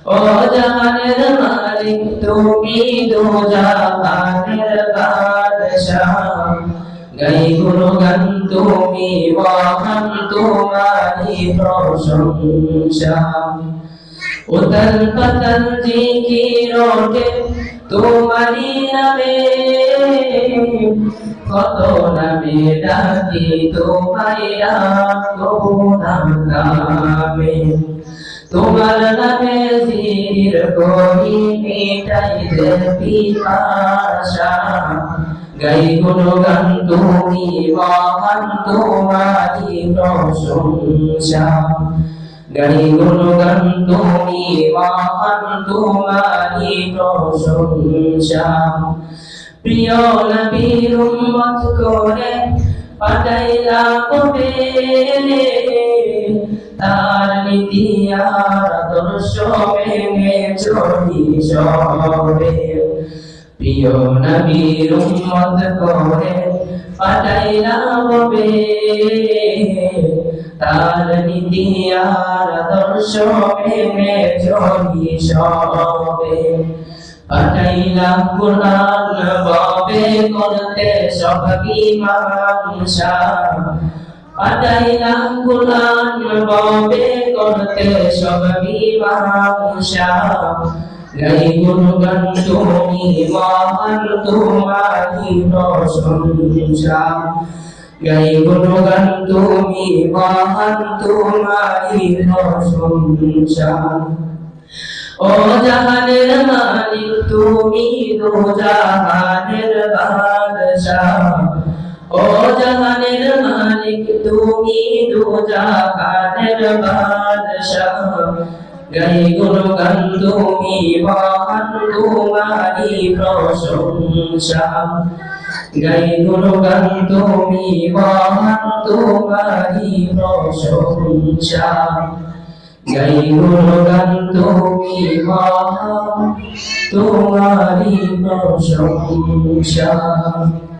ও জাহানের মালিক তুমি দু জাহানের বাদশাহ গাই গুণগান তুমি মহান তোমারি প্রশংসা উতল পাতল জিকির ওঠে তোমারি নামে কত নামে ডাকি তোমায় রাখবো নাম কামে তোমার নামে জিকির করি মিটাইতে পিপাসা গাই গুণগান তুমি মহান তোমারি প্রশংসা গাই গুণগান তুমি মহান তোমারি প্রশংসা প্রিয় নবীর উম্মত করে পাঠাইলা কবে তার নীতি আর আদর্শ মেনে চলি সবে প্রিয় নবীর উম্মত করে পাঠাইলা কবে তার নীতি আর আদর্শ মেনে চলি সবে পাঠাইলাম কুরআন বাবে করতে সব মীমাংসা পাঠাইলাম কুরআন বাবে করতে সব মীমাংসা গাই গুণগান তুমি মহান তোমারি প্রশংসা গাই গুণগান তুমি মহান তোমারি প্রশংসা ও জাহানের মালিক তুমি দু জাহানের বাদশাহ ও জাহানের মালিক তুমি দু জাহানের বাদশাহ গাই গুণগান তুমি মহান তোমারি প্রশংসা গাই গুণগান তুমি মহান তোমারি প্রশংসা গাই গুণগান তুমি মহান তোমারি প্রশংসা।